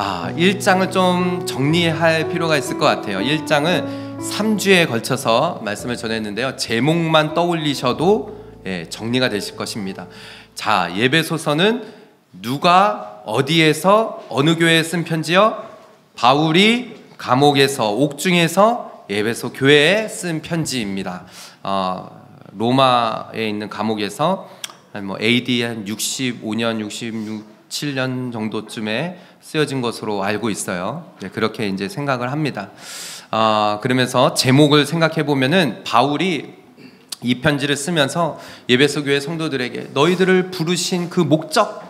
1장을 좀 정리할 필요가 있을 것 같아요. 1장은 3주에 걸쳐서 말씀을 전했는데요. 제목만 떠올리셔도 정리가 되실 것입니다. 자, 예배소서는 누가 어디에서 어느 교회에 쓴 편지요? 바울이 감옥에서 옥중에서 예배소 교회에 쓴 편지입니다. 로마에 있는 감옥에서 AD 한 65년, 67년 정도쯤에 쓰여진 것으로 알고 있어요. 그렇게 이제 생각을 합니다. 그러면서 제목을 생각해 보면은 바울이 이 편지를 쓰면서 예배소 교회 성도들에게 너희들을 부르신 그 목적,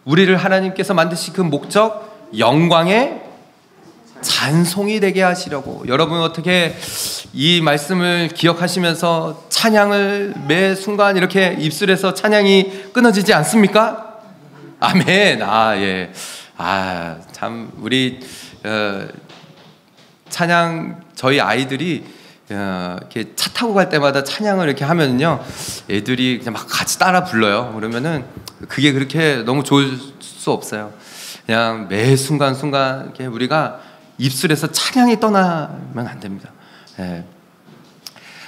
우리를 하나님께서 만드신 그 목적, 영광의 찬송이 되게 하시려고. 여러분 어떻게 이 말씀을 기억하시면서 찬양을 매 순간 이렇게 입술에서 찬양이 끊어지지 않습니까? 아멘. 예. 참 우리 찬양 저희 아이들이 이렇게 차 타고 갈 때마다 찬양을 이렇게 하면요, 애들이 그냥 막 같이 따라 불러요. 그러면은 그게 그렇게 너무 좋을 수 없어요. 그냥 매 순간순간 이렇게 우리가 입술에서 찬양이 떠나면 안 됩니다.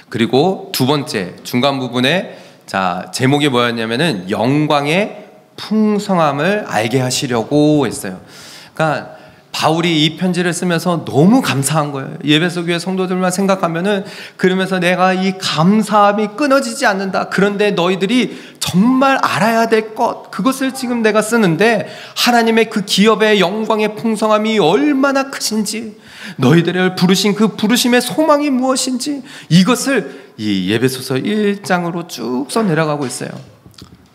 그리고 두 번째 중간 부분에 제목이 뭐였냐면은 영광의 풍성함을 알게 하시려고 했어요. 그러니까 바울이 이 편지를 쓰면서 너무 감사한 거예요. 예배소 교회 성도들만 생각하면은, 그러면서 내가 이 감사함이 끊어지지 않는다. 그런데 너희들이 정말 알아야 될 것, 그것을 지금 내가 쓰는데 하나님의 그 기업의 영광의 풍성함이 얼마나 크신지, 너희들을 부르신 그 부르심의 소망이 무엇인지, 이것을 이 예배소서 1장으로 쭉 써 내려가고 있어요.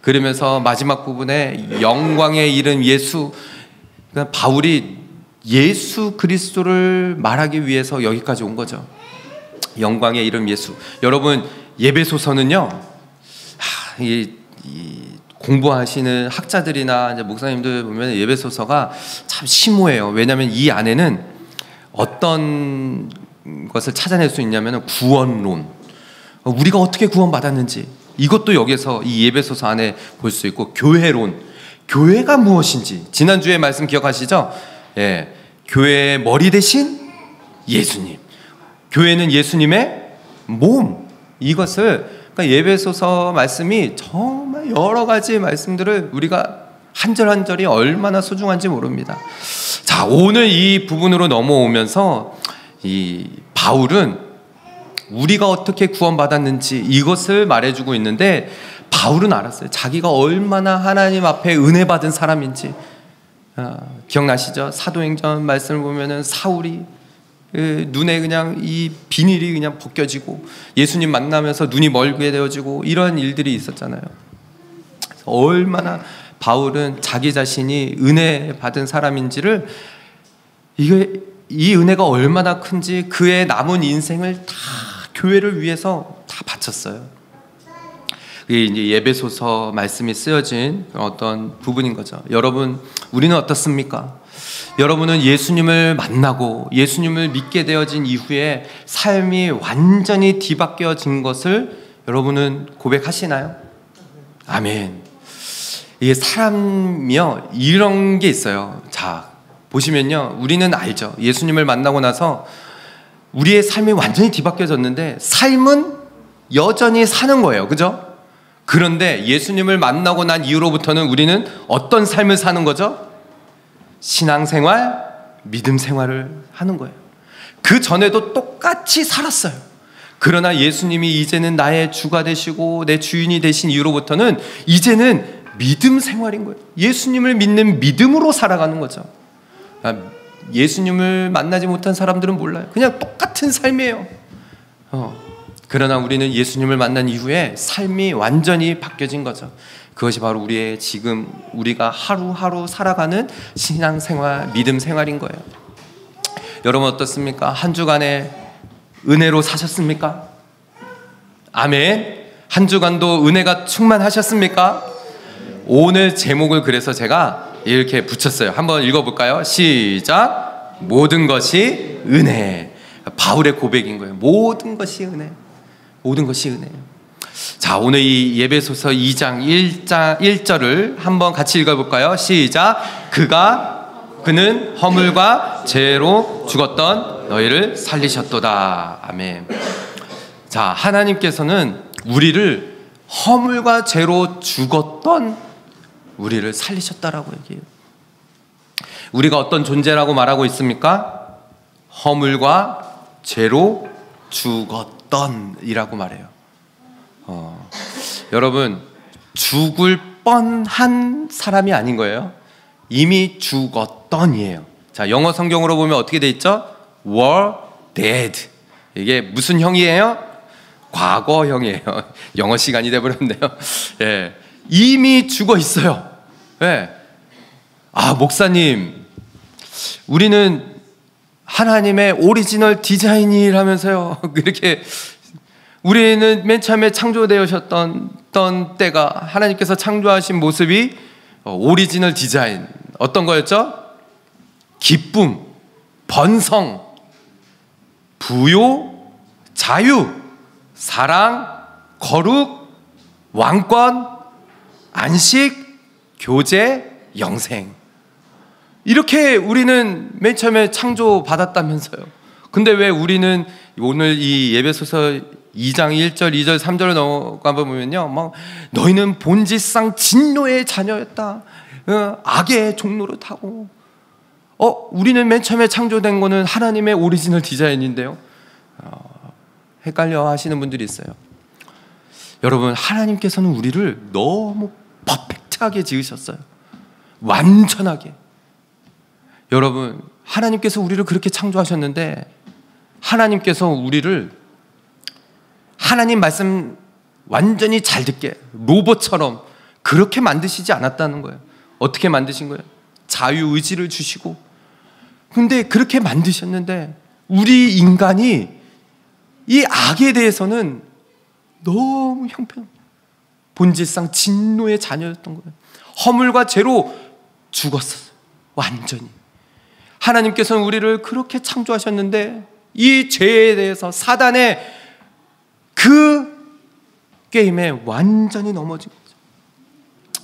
그러면서 마지막 부분에 영광의 이름 예수, 그러니까 바울이 예수 그리스도를 말하기 위해서 여기까지 온 거죠. 영광의 이름 예수. 여러분 예배소서는요, 이 공부하시는 학자들이나 이제 목사님들 보면 예배소서가 참 심오해요. 왜냐하면 이 안에는 어떤 것을 찾아낼 수 있냐면 구원론, 우리가 어떻게 구원받았는지, 이것도 여기서 이 예배소서 안에 볼 수 있고, 교회론, 교회가 무엇인지, 지난주에 말씀 기억하시죠? 교회의 머리 대신 예수님, 교회는 예수님의 몸, 이것을, 그러니까 예배소서 말씀이 정말 여러 가지 말씀들을 우리가 한 절 한 절이 얼마나 소중한지 모릅니다. 자, 오늘 이 부분으로 넘어오면서 이 바울은 우리가 어떻게 구원받았는지 이것을 말해주고 있는데, 바울은 알았어요. 자기가 얼마나 하나님 앞에 은혜 받은 사람인지. 기억나시죠? 사도행전 말씀을 보면은 사울이 눈에 그냥 이 비닐이 그냥 벗겨지고 예수님 만나면서 눈이 멀게 되어지고 이런 일들이 있었잖아요. 얼마나 바울은 자기 자신이 은혜 받은 사람인지를, 이 은혜가 얼마나 큰지 그의 남은 인생을 다 교회를 위해서 다 바쳤어요. 이게 이제 예배소서 말씀이 쓰여진 어떤 부분인 거죠. 여러분, 우리는 어떻습니까? 여러분은 예수님을 만나고 예수님을 믿게 되어진 이후에 삶이 완전히 뒤바뀌어진 것을 여러분은 고백하시나요? 아멘. 이게 사람이요, 이런 게 있어요. 자, 보시면요, 우리는 알죠. 예수님을 만나고 나서 우리의 삶이 완전히 뒤바뀌어졌는데 삶은 여전히 사는 거예요. 그죠? 그런데 예수님을 만나고 난 이후로부터는 우리는 어떤 삶을 사는 거죠? 신앙생활, 믿음 생활을 하는 거예요. 그 전에도 똑같이 살았어요. 그러나 예수님이 이제는 나의 주가 되시고 내 주인이 되신 이후로부터는 이제는 믿음 생활인 거예요. 예수님을 믿는 믿음으로 살아가는 거죠. 예수님을 만나지 못한 사람들은 몰라요. 그냥 똑같은 삶이에요. 그러나 우리는 예수님을 만난 이후에 삶이 완전히 바뀌어진 거죠. 그것이 바로 우리의 지금 우리가 하루하루 살아가는 신앙생활, 믿음 생활인 거예요. 여러분 어떻습니까? 한 주간에 은혜로 사셨습니까? 아멘. 한 주간도 은혜가 충만하셨습니까? 오늘 제목을 그래서 제가 이렇게 붙였어요. 한번 읽어볼까요? 시작. 모든 것이 은혜. 바울의 고백인 거예요. 모든 것이 은혜. 모든 것이 은혜예요. 자, 오늘 이 예배소서 2장 1절을 한번 같이 읽어볼까요? 시작. 그가 그는 허물과 죄로 죽었던 너희를 살리셨도다. 아멘. 자, 하나님께서는 우리를 허물과 죄로 죽었던 우리를 살리셨다라고 얘기해요. 우리가 어떤 존재라고 말하고 있습니까? 허물과 죄로 죽었던 이라고 말해요. 여러분, 죽을 뻔한 사람이 아닌 거예요. 이미 죽었던이에요. 자, 영어 성경으로 보면 어떻게 돼 있죠? were dead. 이게 무슨 형이에요? 과거형이에요. 영어 시간이 돼버렸네요. 예, 이미 죽어 있어요. 예. 아, 목사님, 우리는 하나님의 오리지널 디자인이라면서요. 이렇게 우리는 맨 처음에 창조되셨던 때가 하나님께서 창조하신 모습이 오리지널 디자인 어떤 거였죠? 기쁨, 번성, 부요, 자유, 사랑, 거룩, 왕권, 안식, 교제, 영생. 이렇게 우리는 맨 처음에 창조받았다면서요. 근데 왜 우리는 오늘 이 예배소서 2장 1절, 2절, 3절을 넘어가 보면요, 막 너희는 본질상 진노의 자녀였다. 악의 종로를 타고. 우리는 맨 처음에 창조된 거는 하나님의 오리지널 디자인인데요. 헷갈려 하시는 분들이 있어요. 여러분, 하나님께서는 우리를 너무 퍼펙트하게 지으셨어요. 완전하게. 여러분, 하나님께서 우리를 그렇게 창조하셨는데 하나님께서 우리를 하나님 말씀 완전히 잘 듣게 로봇처럼 그렇게 만드시지 않았다는 거예요. 어떻게 만드신 거예요? 자유의지를 주시고. 근데 그렇게 만드셨는데 우리 인간이 이 악에 대해서는 너무 본질상 진노의 자녀였던 거예요. 허물과 죄로 죽었어요. 완전히. 하나님께서는 우리를 그렇게 창조하셨는데 이 죄에 대해서 사단의 그 게임에 완전히 넘어진 거죠.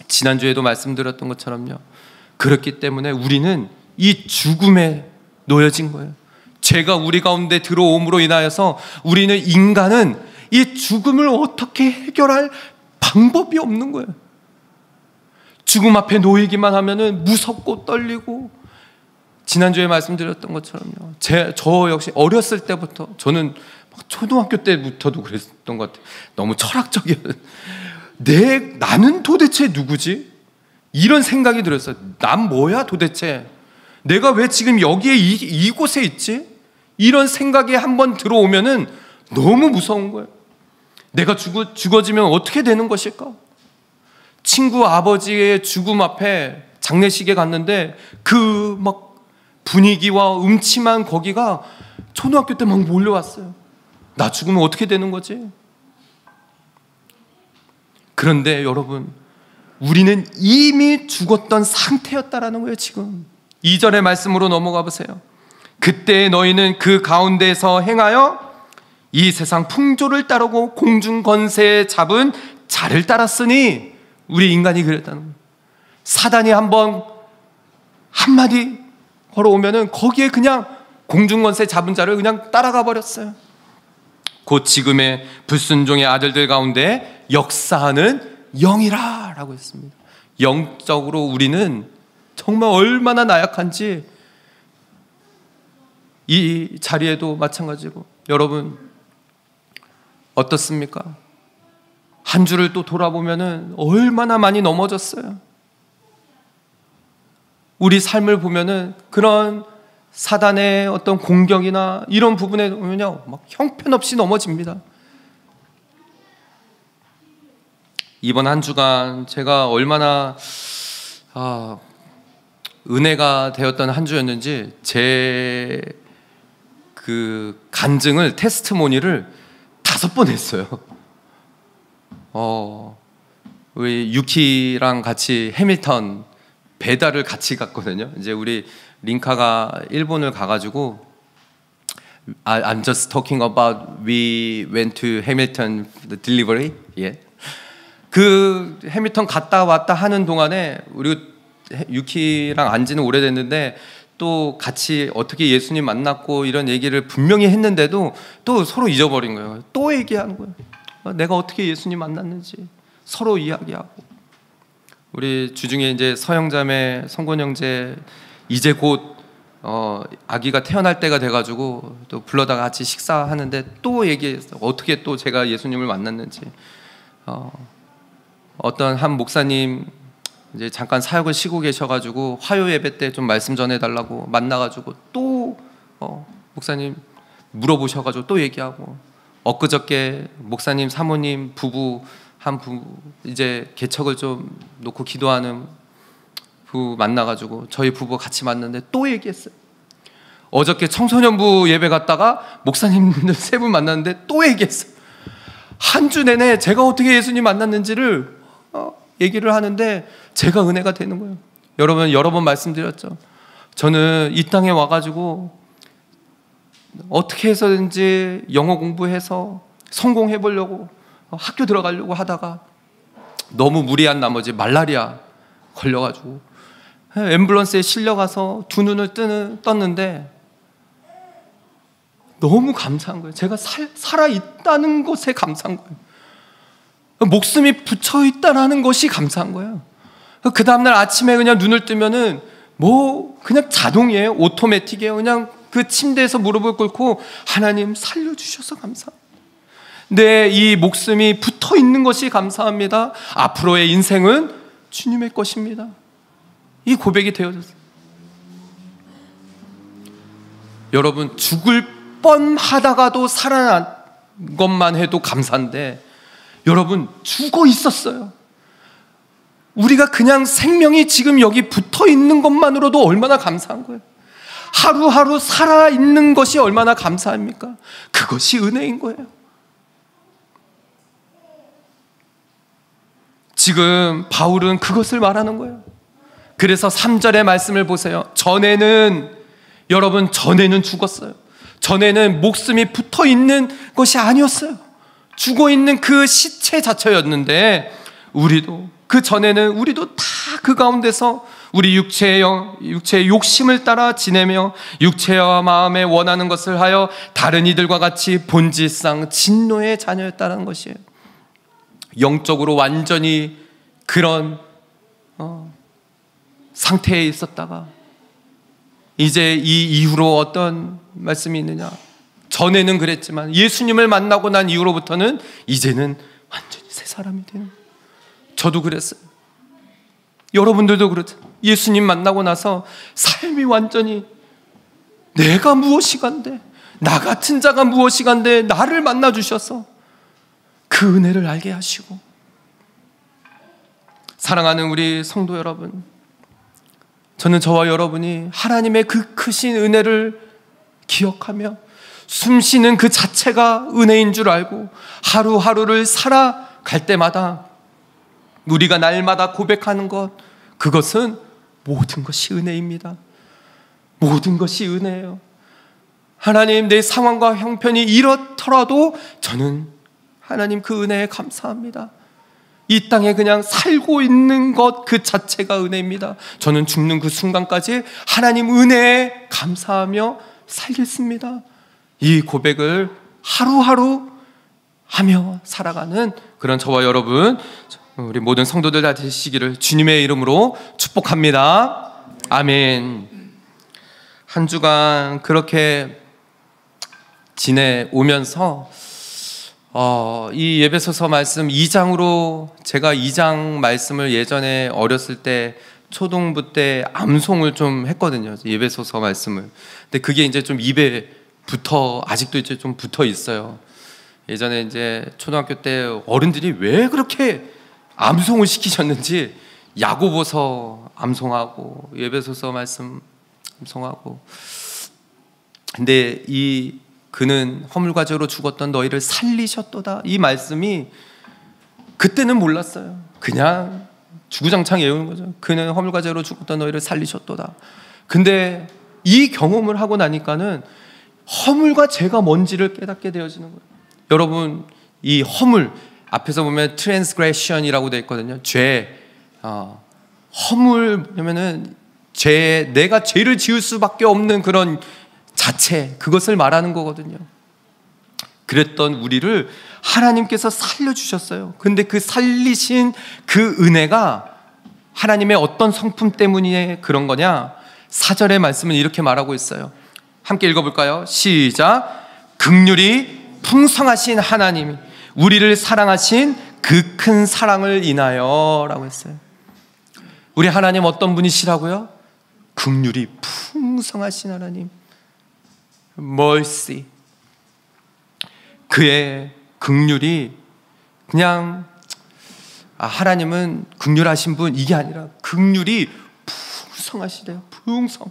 지난주에도 말씀드렸던 것처럼요. 그렇기 때문에 우리는 이 죽음에 놓여진 거예요. 죄가 우리 가운데 들어옴으로 인하여서 우리는 인간은 이 죽음을 어떻게 해결할 방법이 없는 거예요. 죽음 앞에 놓이기만 하면은 무섭고 떨리고, 지난주에 말씀드렸던 것처럼요. 저 역시 어렸을 때부터, 저는 초등학교 때부터도 그랬던 것 같아요. 너무 철학적이에요. 나는 도대체 누구지? 이런 생각이 들었어요. 난 뭐야 도대체? 내가 왜 지금 여기에 이곳에 있지? 이런 생각이 한번 들어오면은 너무 무서운 거예요. 내가 죽어지면 어떻게 되는 것일까? 친구 아버지의 죽음 앞에 장례식에 갔는데 그 막 분위기와 음침한 거기가 초등학교 때 막 몰려왔어요. 나 죽으면 어떻게 되는 거지? 그런데 여러분, 우리는 이미 죽었던 상태였다라는 거예요. 지금 2절의 말씀으로 넘어가 보세요. 그때 너희는 그 가운데서 행하여 이 세상 풍조를 따르고 공중 권세에 잡은 자를 따랐으니, 우리 인간이 그랬다는 거예요. 사단이 한번 한마디 걸어오면은 거기에 그냥 공중 권세 잡은 자를 그냥 따라가 버렸어요. 곧 지금의 불순종의 아들들 가운데 역사하는 영이라 라고 했습니다. 영적으로 우리는 정말 얼마나 나약한지 이 자리에도 마찬가지고. 여러분 어떻습니까? 한 주를 또 돌아보면은 얼마나 많이 넘어졌어요. 우리 삶을 보면은 그런 사단의 어떤 공격이나 이런 부분에 보면요, 막 형편없이 넘어집니다. 이번 한 주간 제가 얼마나 은혜가 되었던 한 주였는지, 제 그 간증을, 테스트모니를 5번 했어요. 우리 유키랑 같이 해밀턴 배달을 같이 갔거든요. 이제 우리 링카가 일본을 가가지고, I'm just talking about we went to Hamilton the delivery. 예. 그 해밀턴 갔다 왔다 하는 동안에 우리 유키랑 안지는 오래됐는데 또 같이 어떻게 예수님 만났고 이런 얘기를 분명히 했는데도 또 서로 잊어버린 거예요. 또 얘기하는 거예요. 내가 어떻게 예수님 만났는지 서로 이야기하고. 우리 주중에 이제 서영자매, 성곤 형제 이제 곧 아기가 태어날 때가 돼가지고 또 불러다가 같이 식사하는데 또 얘기했어요. 어떻게 또 제가 예수님을 만났는지. 어떤 한 목사님 이제 잠깐 사역을 쉬고 계셔가지고 화요 예배 때 좀 말씀 전해달라고 만나가지고 또 목사님 물어보셔가지고 또 얘기하고, 엊그저께 목사님 사모님 부부 한 부부 이제 개척을 좀 놓고 기도하는 부부 만나가지고 저희 부부 같이 만났는데 또 얘기했어요. 어저께 청소년부 예배 갔다가 목사님들 세 분 만났는데 또 얘기했어요. 한 주 내내 제가 어떻게 예수님 만났는지를 얘기를 하는데 제가 은혜가 되는 거예요. 여러분 여러 번 말씀드렸죠. 저는 이 땅에 와가지고 어떻게 해서든지 영어 공부해서 성공해 보려고 학교 들어가려고 하다가 너무 무리한 나머지 말라리아 걸려가지고 앰뷸런스에 실려가서 두 눈을 떴는데 너무 감사한 거예요. 제가 살아있다는 것에 감사한 거예요. 목숨이 붙여있다는 것이 감사한 거예요. 그 다음날 아침에 그냥 눈을 뜨면은 뭐 그냥 자동이에요. 오토매틱이에요. 그냥 그 침대에서 무릎을 꿇고 하나님 살려주셔서 감사합니다. 내 이 목숨이 붙어있는 것이 감사합니다. 앞으로의 인생은 주님의 것입니다. 이 고백이 되어졌어요. 여러분 죽을 뻔하다가도 살아난 것만 해도 감사한데 여러분 죽어 있었어요. 우리가 그냥 생명이 지금 여기 붙어 있는 것만으로도 얼마나 감사한 거예요. 하루하루 살아있는 것이 얼마나 감사합니까? 그것이 은혜인 거예요. 지금 바울은 그것을 말하는 거예요. 그래서 3절의 말씀을 보세요. 여러분 전에는 죽었어요. 전에는 목숨이 붙어 있는 것이 아니었어요. 죽어 있는 그 시체 자체였는데 우리도 그 전에는 우리도 다 그 가운데서 우리 육체의 욕심을 따라 지내며 육체와 마음에 원하는 것을 하여 다른 이들과 같이 본질상 진노의 자녀였다는 것이에요. 영적으로 완전히 그런 상태에 있었다가 이제 이 이후로 어떤 말씀이 있느냐? 전에는 그랬지만 예수님을 만나고 난 이후로부터는 이제는 완전히 새 사람이 되는 거예요. 저도 그랬어요. 여러분들도 그렇죠. 예수님 만나고 나서 삶이 완전히 내가 무엇이간데, 나 같은 자가 무엇이간데 나를 만나 주셔서 그 은혜를 알게 하시고. 사랑하는 우리 성도 여러분, 저는 저와 여러분이 하나님의 그 크신 은혜를 기억하며 숨쉬는 그 자체가 은혜인 줄 알고 하루하루를 살아갈 때마다 우리가 날마다 고백하는 것, 그것은 모든 것이 은혜입니다. 모든 것이 은혜예요. 하나님, 내 상황과 형편이 이렇더라도 저는 하나님 그 은혜에 감사합니다. 이 땅에 그냥 살고 있는 것 그 자체가 은혜입니다. 저는 죽는 그 순간까지 하나님 은혜에 감사하며 살겠습니다. 이 고백을 하루하루 하며 살아가는 그런 저와 여러분, 우리 모든 성도들 다 되시기를 주님의 이름으로 축복합니다. 아멘. 한 주간 그렇게 지내오면서 이 예배소서 말씀 2장으로 제가 2장 말씀을 예전에 어렸을 때 초등부 때 암송을 좀 했거든요. 예배소서 말씀을. 근데 그게 이제 좀 입에 아직도 이제 좀 붙어 있어요. 예전에 이제 초등학교 때 어른들이 왜 그렇게 암송을 시키셨는지 야고보서 암송하고 예배소서 말씀 암송하고. 근데 그는 허물과 죄로 죽었던 너희를 살리셨도다, 이 말씀이 그때는 몰랐어요. 그냥 주구장창 외우는 거죠. 그는 허물과 죄로 죽었던 너희를 살리셨도다. 근데 이 경험을 하고 나니까는 허물과 죄가 뭔지를 깨닫게 되어지는 거예요. 여러분, 이 허물 앞에서 보면 transgression이라고 되어 있거든요. 죄, 허물면은 내가 죄를 지을 수밖에 없는 그런 자체, 그것을 말하는 거거든요. 그랬던 우리를 하나님께서 살려주셨어요. 근데 그 살리신 그 은혜가 하나님의 어떤 성품 때문에 그런 거냐? 4절의 말씀은 이렇게 말하고 있어요. 함께 읽어볼까요? 시작. 긍휼이 풍성하신 하나님이 우리를 사랑하신 그 큰 사랑을 인하여 라고 했어요. 우리 하나님 어떤 분이시라고요? 긍휼이 풍성하신 하나님, mercy. 그의 긍휼이 그냥 하나님은 긍휼하신 분 이게 아니라 긍휼이 풍성하시대요. 풍성,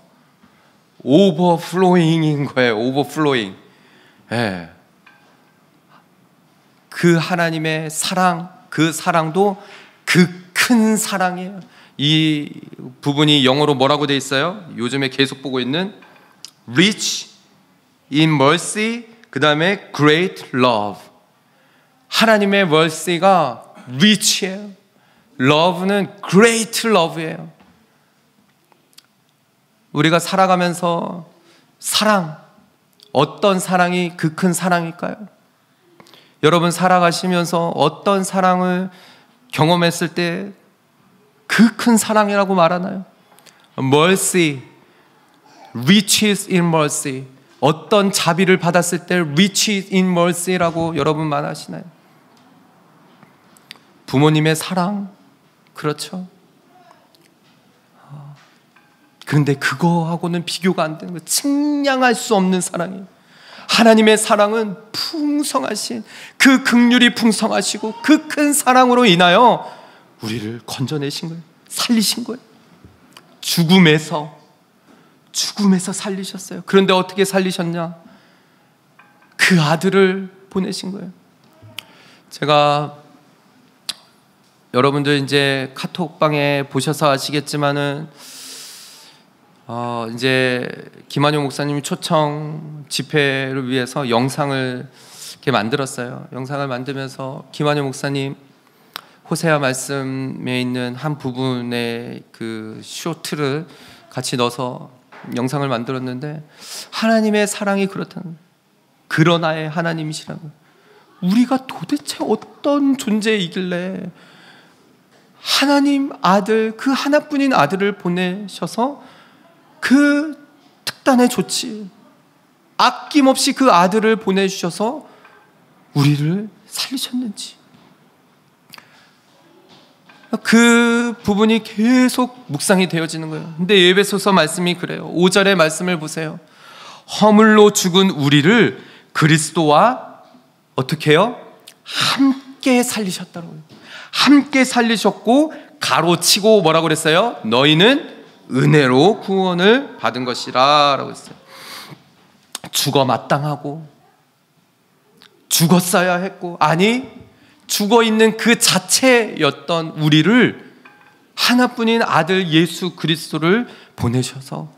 overflowing인 거예요. overflowing. 예. 그 하나님의 사랑, 그 사랑도 그 큰 사랑이에요. 이 부분이 영어로 뭐라고 돼 있어요? 요즘에 계속 보고 있는 rich in mercy, 그 다음에 great love. 하나님의 mercy가 rich예요. love는 great love예요. 우리가 살아가면서 사랑, 어떤 사랑이 그 큰 사랑일까요? 여러분 살아가시면서 어떤 사랑을 경험했을 때 그 큰 사랑이라고 말하나요? mercy, riches in mercy. 어떤 자비를 받았을 때 riches in mercy라고 여러분 말하시나요? 부모님의 사랑, 그렇죠. 그런데 그거하고는 비교가 안 되는 거예요. 측량할 수 없는 사랑이에요. 하나님의 사랑은 풍성하신 그 긍휼이 풍성하시고 그 큰 사랑으로 인하여 우리를 건져내신 거예요. 살리신 거예요. 죽음에서 살리셨어요. 그런데 어떻게 살리셨냐? 그 아들을 보내신 거예요. 제가 여러분들 이제 카톡방에 보셔서 아시겠지만은 이제 김한용 목사님이 초청 집회를 위해서 영상을 이렇게 만들었어요. 영상을 만들면서 김한용 목사님 호세아 말씀에 있는 한 부분의 그 쇼트를 같이 넣어서 영상을 만들었는데 하나님의 사랑이 그렇다는, 그러나의 하나님이시라고. 우리가 도대체 어떤 존재이길래 하나님 아들, 그 하나뿐인 아들을 보내셔서 그 특단의 조치, 아낌없이 그 아들을 보내주셔서 우리를 살리셨는지, 그 부분이 계속 묵상이 되어지는 거예요. 근데 에베소서 말씀이 그래요. 5절의 말씀을 보세요. 허물로 죽은 우리를 그리스도와 어떻게 해요? 함께 살리셨다고요. 함께 살리셨고 가로치고 뭐라고 그랬어요? 너희는 은혜로 구원을 받은 것이라 라고 했어요. 죽어 마땅하고 죽었어야 했고, 아니 죽어있는 그 자체였던 우리를 하나뿐인 아들 예수 그리스도를 보내셔서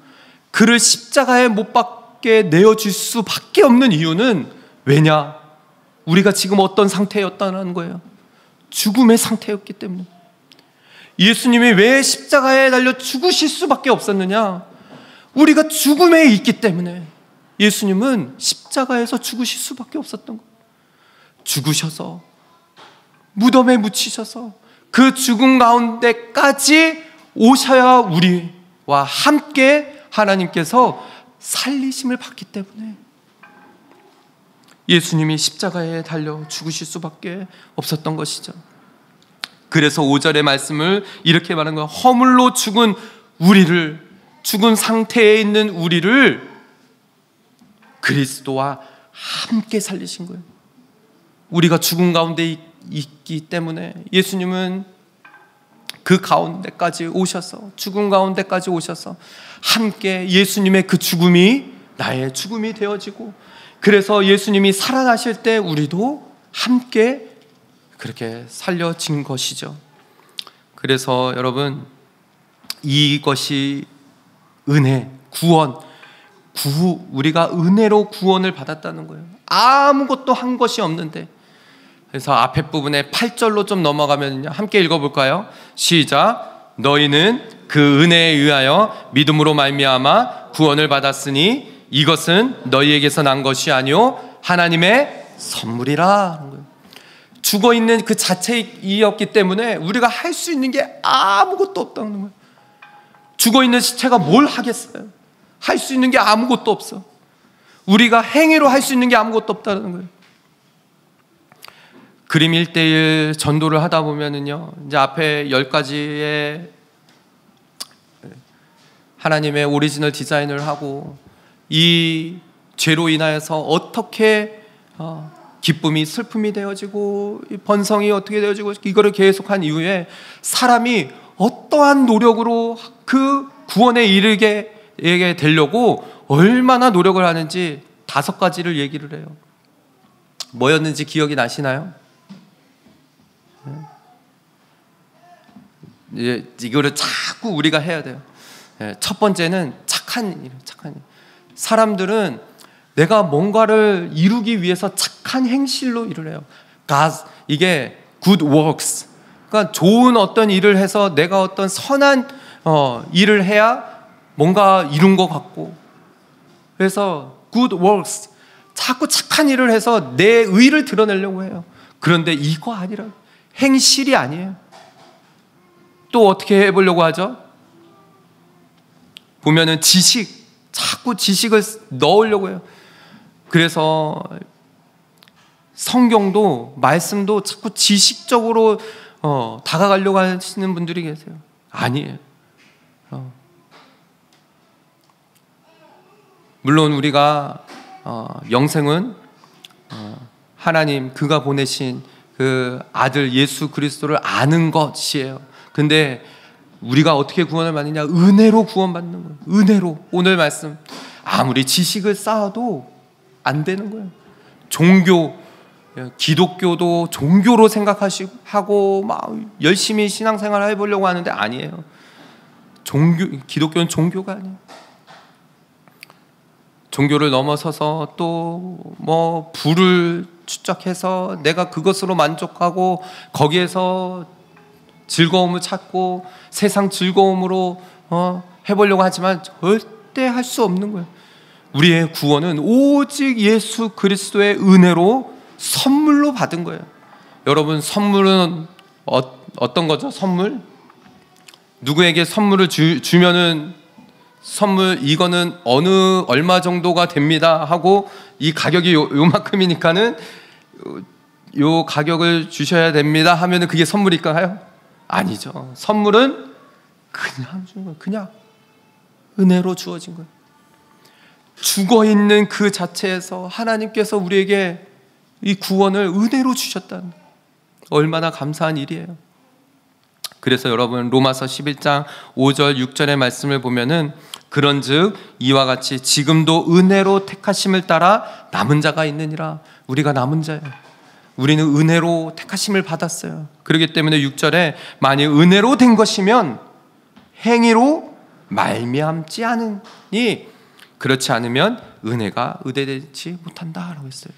그를 십자가에 못 박게 내어줄 수밖에 없는 이유는 왜냐? 우리가 지금 어떤 상태였다는 거예요. 죽음의 상태였기 때문에. 예수님이 왜 십자가에 달려 죽으실 수밖에 없었느냐? 우리가 죽음에 있기 때문에 예수님은 십자가에서 죽으실 수밖에 없었던 거예요. 죽으셔서 무덤에 묻히셔서 그 죽음 가운데까지 오셔야 우리와 함께 하나님께서 살리심을 받기 때문에 예수님이 십자가에 달려 죽으실 수밖에 없었던 것이죠. 그래서 5절의 말씀을 이렇게 말한 거예요. 허물로 죽은 우리를, 죽은 상태에 있는 우리를 그리스도와 함께 살리신 거예요. 우리가 죽음 가운데 있기 때문에 예수님은 그 가운데까지 오셔서, 죽음 가운데까지 오셔서 함께 예수님의 그 죽음이 나의 죽음이 되어지고, 그래서 예수님이 살아나실 때 우리도 함께 그렇게 살려진 것이죠. 그래서 여러분, 이것이 은혜, 구원, 우리가 은혜로 구원을 받았다는 거예요. 아무것도 한 것이 없는데. 그래서 앞에 부분에 8절로 좀 넘어가면요, 함께 읽어볼까요? 시작. 너희는 그 은혜에 의하여 믿음으로 말미암아 구원을 받았으니 이것은 너희에게서 난 것이 아니요 하나님의 선물이라. 죽어있는 그 자체이었기 때문에 우리가 할 수 있는 게 아무것도 없다는 거예요. 죽어있는 시체가 뭘 하겠어요? 할 수 있는 게 아무것도 없어. 우리가 행위로 할 수 있는 게 아무것도 없다는 거예요. 그림 1:1 전도를 하다 보면은요, 이제 앞에 10가지의 하나님의 오리지널 디자인을 하고 이 죄로 인하여서 어떻게 기쁨이 슬픔이 되어지고 번성이 어떻게 되어지고 이거를 계속한 이후에 사람이 어떠한 노력으로 그 구원에 이르게 되려고 얼마나 노력을 하는지 5가지를 얘기를 해요. 뭐였는지 기억이 나시나요? 이거를 자꾸 우리가 해야 돼요. 첫 번째는 착한 일. 사람들은 내가 뭔가를 이루기 위해서 착한 행실로 일을 해요. 이게 good works. 그러니까 좋은 어떤 일을 해서 내가 어떤 선한 일을 해야 뭔가 이룬 것 같고, 그래서 good works. 자꾸 착한 일을 해서 내 의를 드러내려고 해요. 그런데 이거 아니라 행실이 아니에요. 또 어떻게 해보려고 하죠? 보면은 자꾸 지식을 넣으려고 해요. 그래서 성경도 말씀도 자꾸 지식적으로 다가가려고 하시는 분들이 계세요. 아니에요. 물론 우리가 영생은 하나님 그가 보내신 그 아들 예수 그리스도를 아는 것이에요. 근데 우리가 어떻게 구원을 받느냐? 은혜로 구원받는 거예요. 은혜로. 오늘 말씀 아무리 지식을 쌓아도 안 되는 거예요. 기독교도 종교로 생각하고 막 열심히 신앙생활을 해보려고 하는데 아니에요. 기독교는 종교가 아니에요. 종교를 넘어서서 또 뭐 부를 추적해서 내가 그것으로 만족하고 거기에서 즐거움을 찾고 세상 즐거움으로 해보려고 하지만 절대 할 수 없는 거예요. 우리의 구원은 오직 예수 그리스도의 은혜로 선물로 받은 거예요. 여러분, 선물은 어떤 거죠? 선물? 누구에게 선물을 주면은 선물 이거는 얼마 정도가 됩니다 하고 이 가격이 요만큼이니까는 요 가격을 주셔야 됩니다 하면은 그게 선물일까요? 아니죠. 선물은 그냥 주는 거예요. 그냥 은혜로 주어진 거예요. 죽어있는 그 자체에서 하나님께서 우리에게 이 구원을 은혜로 주셨다는, 얼마나 감사한 일이에요. 그래서 여러분 로마서 11장 5절 6절의 말씀을 보면은 그런즉 이와 같이 지금도 은혜로 택하심을 따라 남은 자가 있느니라. 우리가 남은 자예요. 우리는 은혜로 택하심을 받았어요. 그렇기 때문에 6절에 만일 은혜로 된 것이면 행위로 말미암지 않으니 그렇지 않으면 은혜가 의대되지 못한다라고 했어요.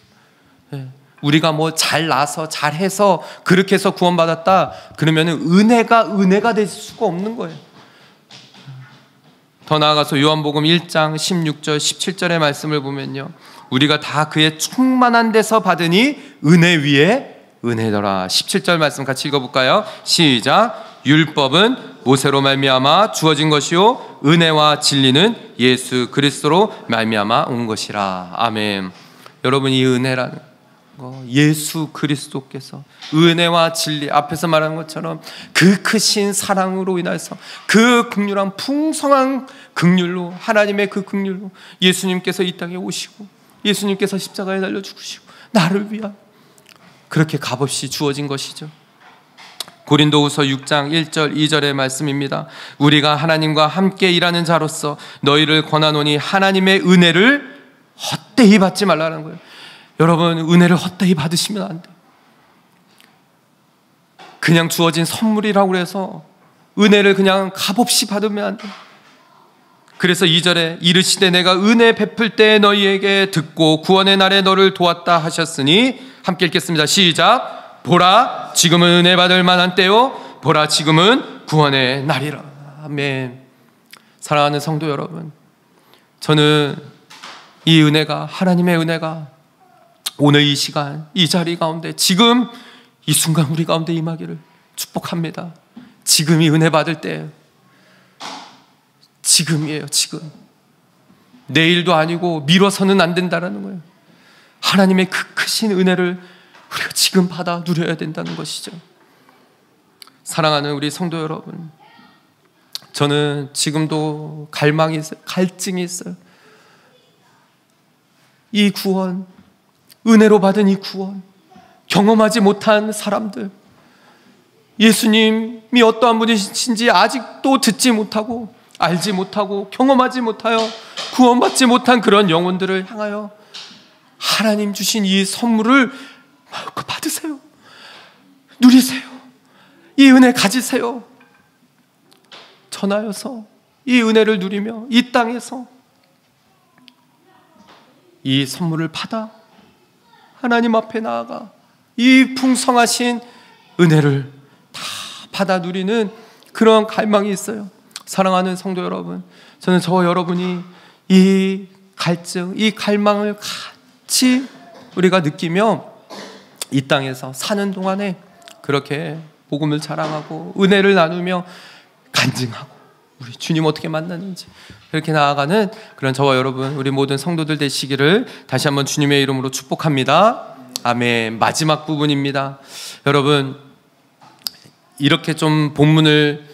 우리가 뭐 잘나서 잘해서 그렇게 해서 구원받았다 그러면은 은혜가 될 수가 없는 거예요. 더 나아가서 요한복음 1장 16절 17절의 말씀을 보면요, 우리가 다 그의 충만한 데서 받으니 은혜 위에 은혜더라. 17절 말씀 같이 읽어볼까요? 시작. 율법은 모세로 말미암아 주어진 것이요 은혜와 진리는 예수 그리스도로 말미암아 온 것이라. 아멘. 여러분, 이 은혜라는 예수 그리스도께서 은혜와 진리, 앞에서 말한 것처럼 그 크신 사랑으로 인해서 그 긍휼한 풍성한 긍휼로, 하나님의 그 긍휼로 예수님께서 이 땅에 오시고 예수님께서 십자가에 달려 죽으시고 나를 위한 그렇게 값없이 주어진 것이죠. 고린도후서 6장 1절 2절의 말씀입니다. 우리가 하나님과 함께 일하는 자로서 너희를 권하노니 하나님의 은혜를 헛되이 받지 말라는 거예요. 여러분, 은혜를 헛되이 받으시면 안 돼요. 그냥 주어진 선물이라고 해서 은혜를 그냥 값없이 받으면 안 돼요. 그래서 2절에 이르시되 내가 은혜 베풀 때 너희에게 듣고 구원의 날에 너를 도왔다 하셨으니, 함께 읽겠습니다. 시작. 보라 지금은 은혜 받을 만한 때요 보라 지금은 구원의 날이라. 아멘. 사랑하는 성도 여러분, 저는 이 은혜가, 하나님의 은혜가 오늘 이 시간, 이 자리 가운데, 지금 이 순간 우리 가운데 임하기를 축복합니다. 지금이 은혜 받을 때예요. 지금이에요. 지금. 내일도 아니고 미뤄서는 안 된다는 거예요. 하나님의 그 크신 은혜를 우리가 지금 받아 누려야 된다는 것이죠. 사랑하는 우리 성도 여러분, 저는 지금도 갈망이 있어요. 갈증이 있어요. 이 구원, 은혜로 받은 이 구원, 경험하지 못한 사람들, 예수님이 어떠한 분이신지 아직도 듣지 못하고 알지 못하고 경험하지 못하여 구원받지 못한 그런 영혼들을 향하여 하나님 주신 이 선물을 마음껏 받으세요. 누리세요. 이 은혜 가지세요. 전하여서 이 은혜를 누리며 이 땅에서 이 선물을 받아 하나님 앞에 나아가 이 풍성하신 은혜를 다 받아 누리는 그런 갈망이 있어요. 사랑하는 성도 여러분, 저는 저와 여러분이 이 갈증, 이 갈망을 같이 우리가 느끼며 이 땅에서 사는 동안에 그렇게 복음을 자랑하고 은혜를 나누며 간증하고 우리 주님 어떻게 만났는지 그렇게 나아가는 그런 저와 여러분, 우리 모든 성도들 되시기를 다시 한번 주님의 이름으로 축복합니다. 아멘. 마지막 부분입니다. 여러분, 이렇게 좀 본문을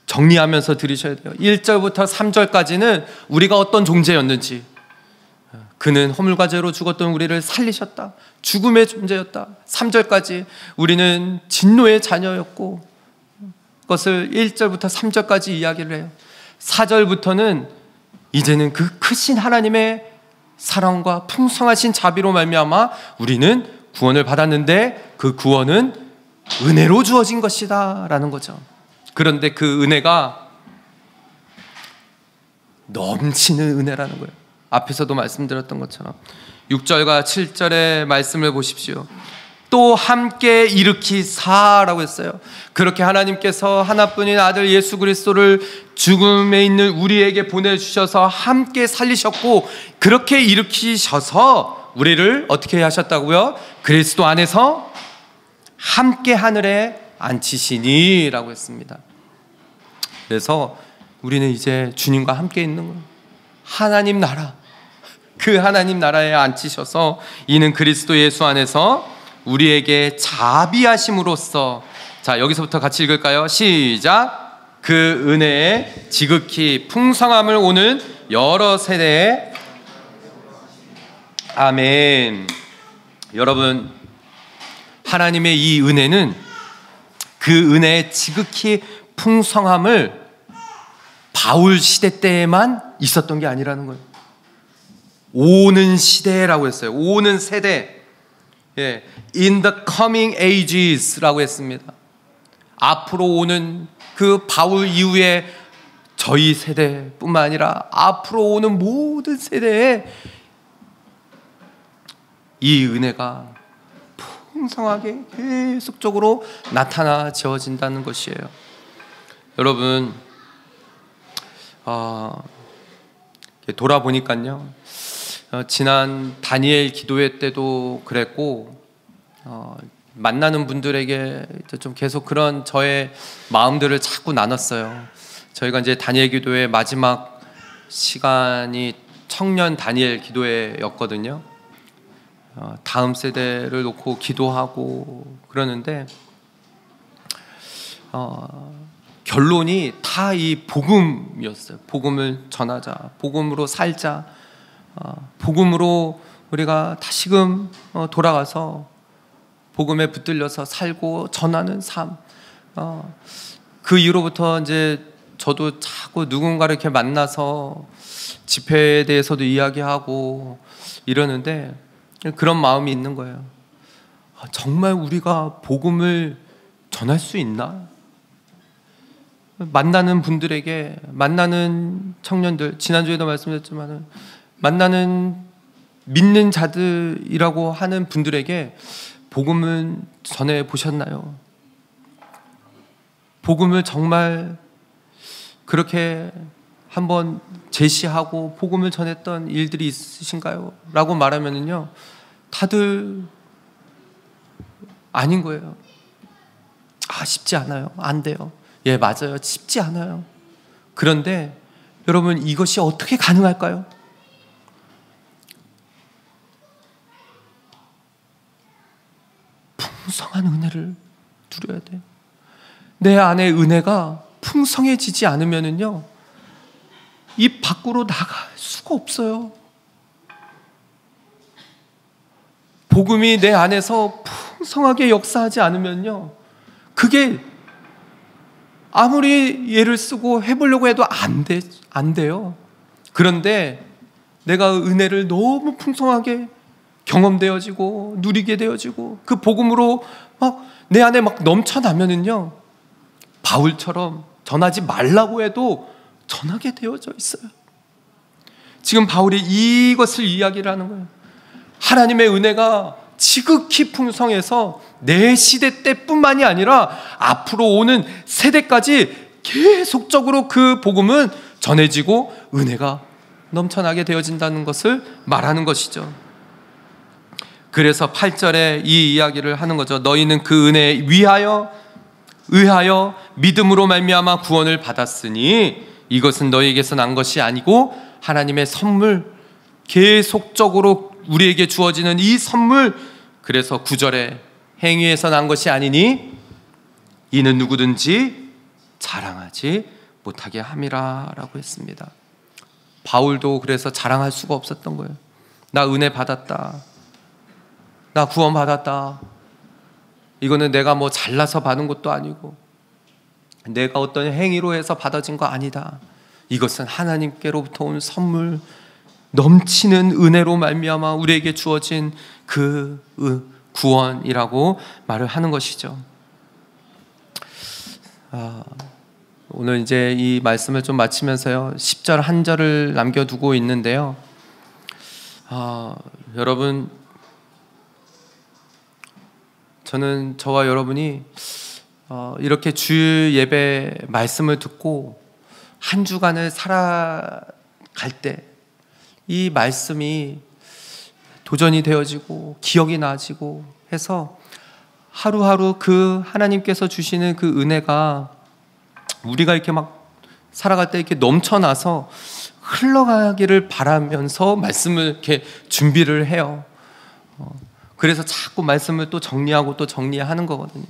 정리하면서 들으셔야 돼요. 1절부터 3절까지는 우리가 어떤 존재였는지, 그는 허물과 죄로 죽었던 우리를 살리셨다, 죽음의 존재였다. 3절까지 우리는 진노의 자녀였고, 그것을 1절부터 3절까지 이야기를 해요. 4절부터는 이제는 그 크신 하나님의 사랑과 풍성하신 자비로 말미암아 우리는 구원을 받았는데 그 구원은 은혜로 주어진 것이다 라는 거죠. 그런데 그 은혜가 넘치는 은혜라는 거예요. 앞에서도 말씀드렸던 것처럼 6절과 7절의 말씀을 보십시오. 또 함께 일으키사라고 했어요. 그렇게 하나님께서 하나뿐인 아들 예수 그리스도를 죽음에 있는 우리에게 보내주셔서 함께 살리셨고, 그렇게 일으키셔서 우리를 어떻게 하셨다고요? 그리스도 안에서 함께 하늘에 앉히시니 라고 했습니다. 그래서 우리는 이제 주님과 함께 있는 거예요. 하나님 나라, 그 하나님 나라에 앉히셔서 이는 그리스도 예수 안에서 우리에게 자비하심으로써, 자 여기서부터 같이 읽을까요? 시작. 그 은혜의 지극히 풍성함을 오는 여러 세대에. 아멘. 여러분, 하나님의 이 은혜는 그 은혜의 지극히 풍성함을 바울 시대 때에만 있었던 게 아니라는 거예요. 오는 시대라고 했어요. 오는 세대. 예, in the coming ages라고 했습니다. 앞으로 오는 그 바울 이후에 저희 세대뿐만 아니라 앞으로 오는 모든 세대에 이 은혜가 풍성하게 계속적으로 나타나져진다는 것이에요. 여러분, 돌아보니까요, 지난 다니엘 기도회 때도 그랬고, 만나는 분들에게 좀 계속 그런 저의 마음들을 자꾸 나눴어요. 저희가 이제 다니엘 기도회 마지막 시간이 청년 다니엘 기도회였거든요. 다음 세대를 놓고 기도하고 그러는데, 결론이 다 이 복음이었어요. 복음을 전하자, 복음으로 살자, 복음으로 우리가 다시금 돌아가서 복음에 붙들려서 살고 전하는 삶. 그 이후로부터 이제 저도 자꾸 누군가를 이렇게 만나서 집회에 대해서도 이야기하고 이러는데 그런 마음이 있는 거예요. 정말 우리가 복음을 전할 수 있나? 만나는 분들에게, 만나는 청년들, 지난주에도 말씀드렸지만 만나는 믿는 자들이라고 하는 분들에게 복음은 전해 보셨나요? 복음을 정말 그렇게 한번 제시하고 복음을 전했던 일들이 있으신가요? 라고 말하면은요, 다들 아닌 거예요. 쉽지 않아요. 안 돼요. 예, 맞아요. 쉽지 않아요. 그런데 여러분, 이것이 어떻게 가능할까요? 풍성한 은혜를 누려야 돼요. 내 안에 은혜가 풍성해지지 않으면은요, 이 밖으로 나갈 수가 없어요. 복음이 내 안에서 풍성하게 역사하지 않으면요, 그게 아무리 예를 쓰고 해보려고 해도 안 돼요. 그런데 내가 은혜를 너무 풍성하게 경험되어지고 누리게 되어지고 그 복음으로 막 내 안에 막 넘쳐나면은요, 바울처럼 전하지 말라고 해도 전하게 되어져 있어요. 지금 바울이 이것을 이야기를 하는 거예요. 하나님의 은혜가 지극히 풍성해서 내 시대 때뿐만이 아니라 앞으로 오는 세대까지 계속적으로 그 복음은 전해지고 은혜가 넘쳐나게 되어진다는 것을 말하는 것이죠. 그래서 8절에 이 이야기를 하는 거죠. 너희는 그 은혜에 의하여 믿음으로 말미암아 구원을 받았으니 이것은 너희에게서 난 것이 아니고 하나님의 선물, 계속적으로 우리에게 주어지는 이 선물. 그래서 9절에 행위에서 난 것이 아니니 이는 누구든지 자랑하지 못하게 함이라 라고 했습니다. 바울도 그래서 자랑할 수가 없었던 거예요. 나 은혜 받았다, 나 구원 받았다. 이거는 내가 뭐 잘나서 받은 것도 아니고 내가 어떤 행위로 해서 받아진 거 아니다. 이것은 하나님께로부터 온 선물, 넘치는 은혜로 말미암아 우리에게 주어진 그 구원이라고 말을 하는 것이죠. 오늘 이제 이 말씀을 좀 마치면서요, 10절 한 절을 남겨두고 있는데요. 여러분, 저는 저와 여러분이 이렇게 주 예배 말씀을 듣고 한 주간을 살아갈 때 이 말씀이 도전이 되어지고 기억이 나지고 해서 하루하루 그 하나님께서 주시는 그 은혜가 우리가 이렇게 막 살아갈 때 이렇게 넘쳐나서 흘러가기를 바라면서 말씀을 이렇게 준비를 해요. 그래서 자꾸 말씀을 또 정리하고 또 정리하는 거거든요.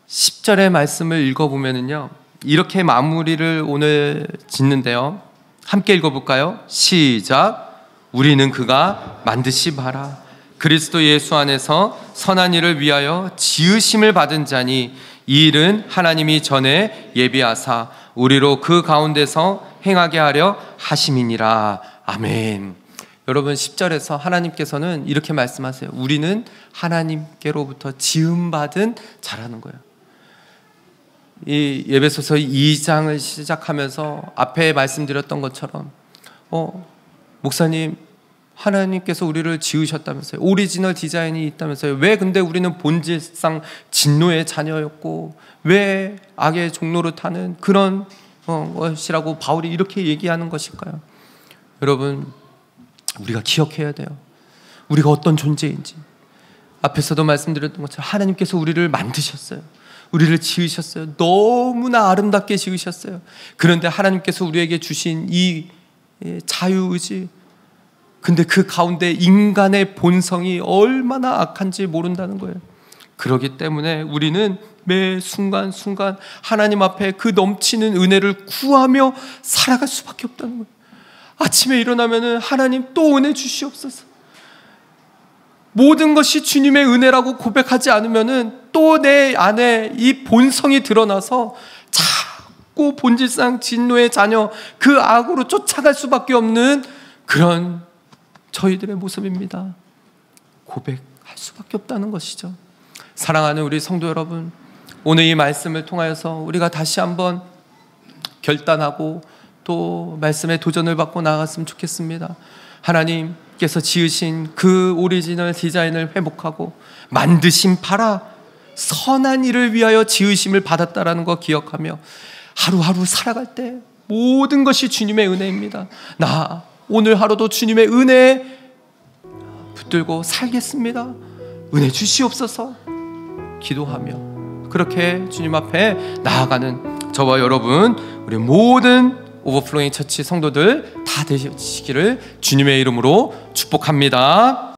10절의 말씀을 읽어보면요, 이렇게 마무리를 오늘 짓는데요. 함께 읽어볼까요? 시작. 우리는 그가 만드시 바라 그리스도 예수 안에서 선한 일을 위하여 지으심을 받은 자니 이 일은 하나님이 전에 예비하사 우리로 그 가운데서 행하게 하려 하심이니라. 아멘. 여러분, 10절에서 하나님께서는 이렇게 말씀하세요. 우리는 하나님께로부터 지음받은 자라는 거예요. 이 에베소서 2장을 시작하면서 앞에 말씀드렸던 것처럼 목사님, 하나님께서 우리를 지으셨다면서요. 오리지널 디자인이 있다면서요. 왜 근데 우리는 본질상 진노의 자녀였고 왜 악의 종로를 타는 그런 것이라고 바울이 이렇게 얘기하는 것일까요? 여러분, 우리가 기억해야 돼요. 우리가 어떤 존재인지. 앞에서도 말씀드렸던 것처럼 하나님께서 우리를 만드셨어요. 우리를 지으셨어요. 너무나 아름답게 지으셨어요. 그런데 하나님께서 우리에게 주신 이 자유의지, 근데 그 가운데 인간의 본성이 얼마나 악한지 모른다는 거예요. 그렇기 때문에 우리는 매 순간순간 하나님 앞에 그 넘치는 은혜를 구하며 살아갈 수밖에 없다는 거예요. 아침에 일어나면 하나님 또 은혜 주시옵소서. 모든 것이 주님의 은혜라고 고백하지 않으면 또 내 안에 이 본성이 드러나서 자꾸 본질상 진노의 자녀, 그 악으로 쫓아갈 수밖에 없는 그런 저희들의 모습입니다. 고백할 수밖에 없다는 것이죠. 사랑하는 우리 성도 여러분, 오늘 이 말씀을 통하여서 우리가 다시 한번 결단하고 또 말씀에 도전을 받고 나아갔으면 좋겠습니다. 하나님께서 지으신 그 오리지널 디자인을 회복하고 만드신 바라, 선한 일을 위하여 지으심을 받았다라는 거 기억하며 하루하루 살아갈 때 모든 것이 주님의 은혜입니다. 나 오늘 하루도 주님의 은혜에 붙들고 살겠습니다. 은혜 주시옵소서 기도하며 그렇게 주님 앞에 나아가는 저와 여러분, 우리 모든 오버플로잉 처치 성도들 다 되시기를 주님의 이름으로 축복합니다.